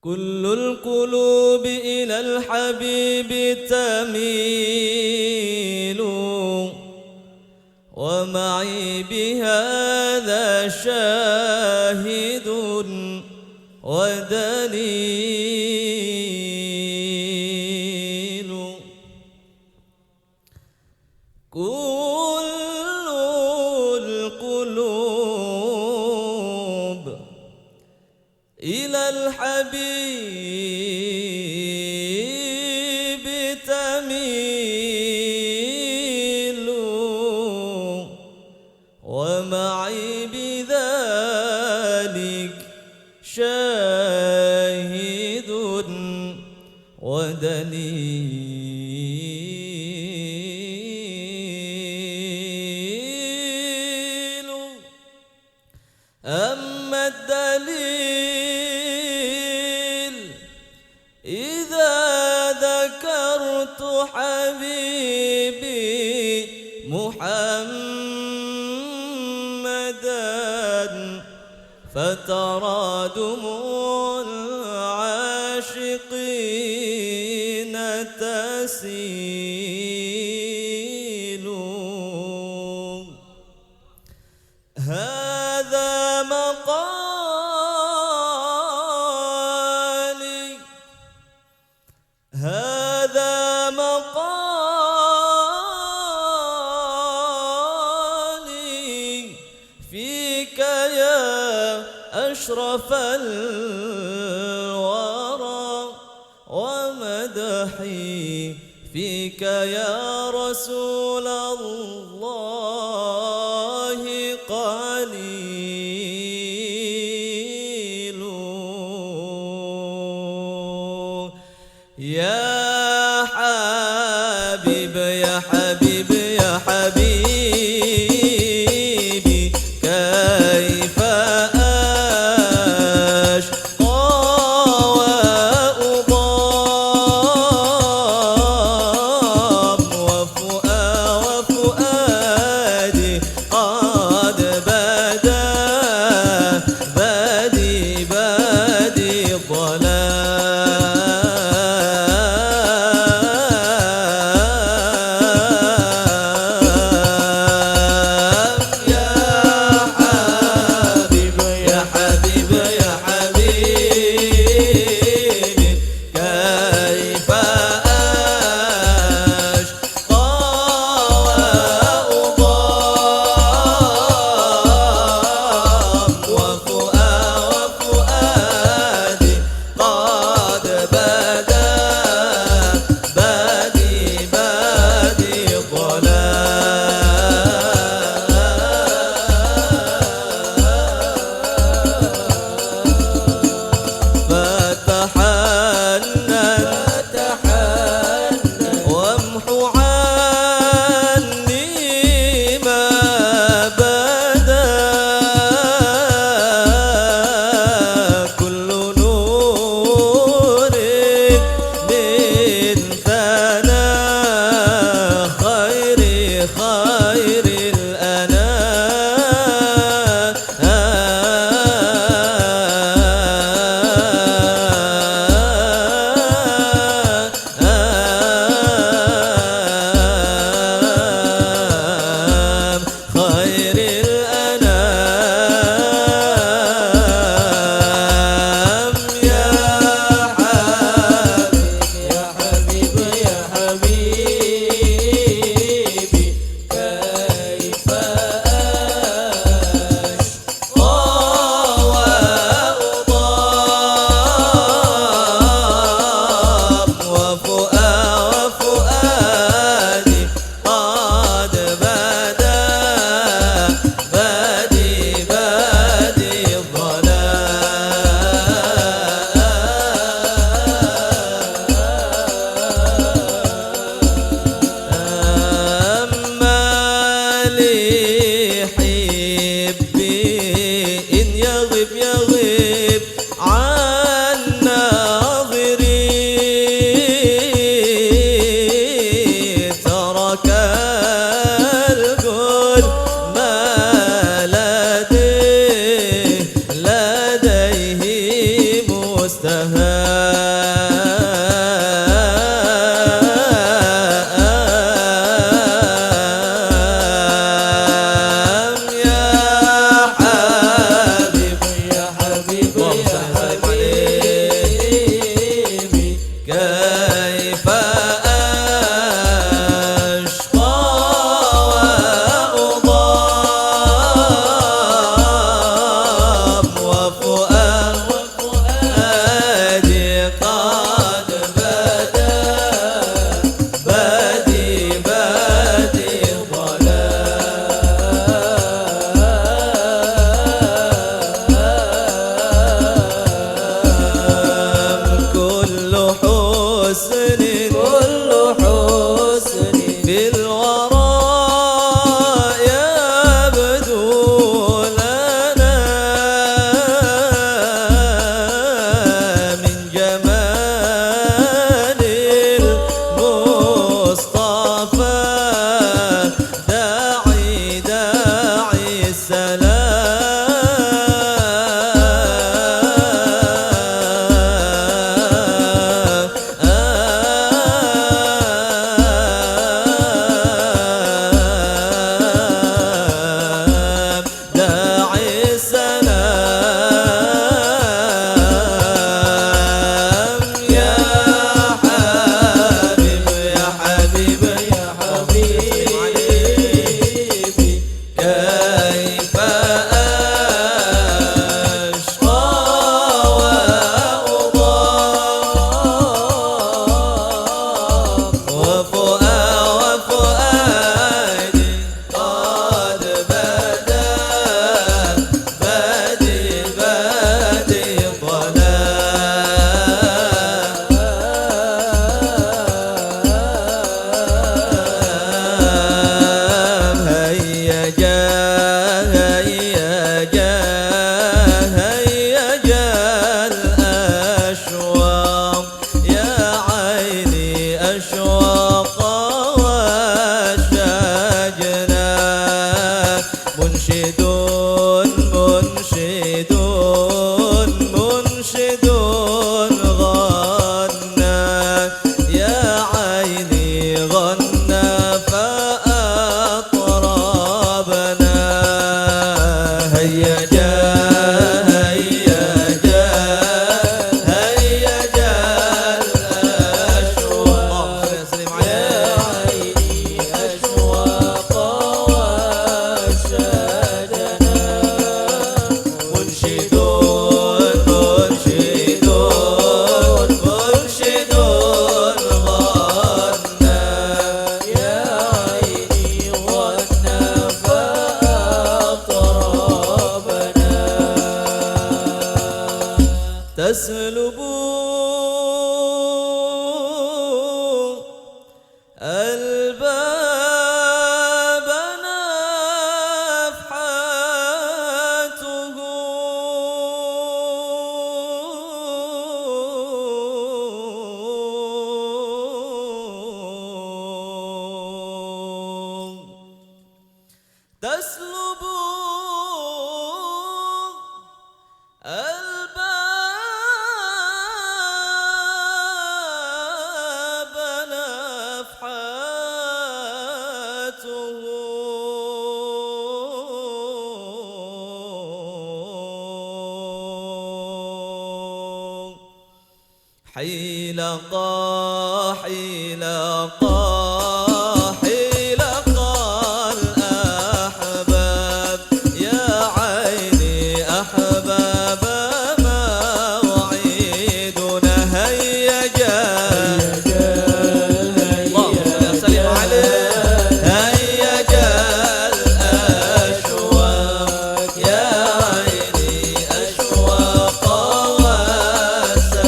كل القلوب إلى الحبيب تميل، ومعي بهذا شاهد ودليل. كل القلوب إلى الحبيب تميل، ومعي بذلك شاهد ودليل. أما الدليل إذا ذكرت حبيبي محمدًا فترى دموع العاشقين تسيل. هذا مقالي، هذا مقالي فيك يا أشرف الورى، ومدحي فيك يا رسول الله قليل. يا حبيب يا حبيب يا حبيبي، كيف أشقى وأضام، وفؤادي قد بدا بادي ضلال. الأشواق يا عيني أشواق واشتاقنا منشدون غنى يا عيني غنى فأطربنا هيا جاء الأشواق يا عيني أشواق واشتاقنا منشدون غنى يا عيني غنى فأطربنا تسلب الباب نفحاته تسلب الباب نفحاته حيلقا الأحباب يا عيني أحباب موعدنا هيا جاء اللهم صل عليه هيا جاء الأشواق يا عيني أشواق وسجنا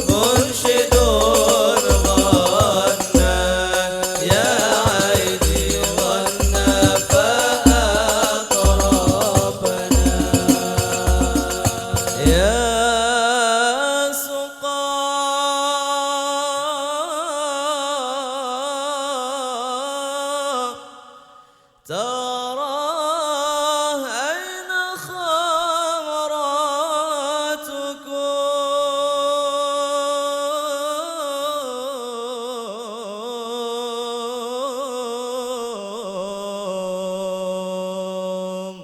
منشدون غنى يا عيني غنى فأطربنا يا سقا ترى أين خمراتكم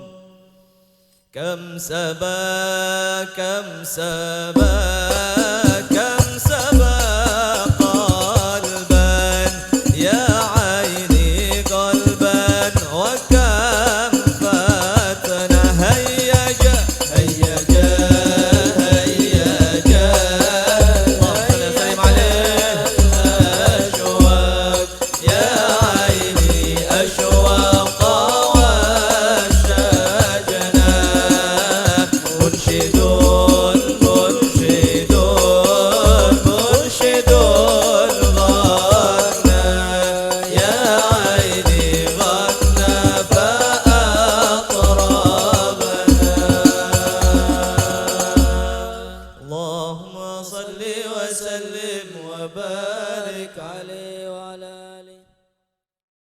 كم سبا قلبا يا عيني قلبا وكم فاتنا هيا جاء اللهم سلم عليه الأشواق يا عيني أشواق واشتاقنا منشدون غنى يا عيني غنى فأطربنا اللهم صل وسلم وبارك عليه وعلى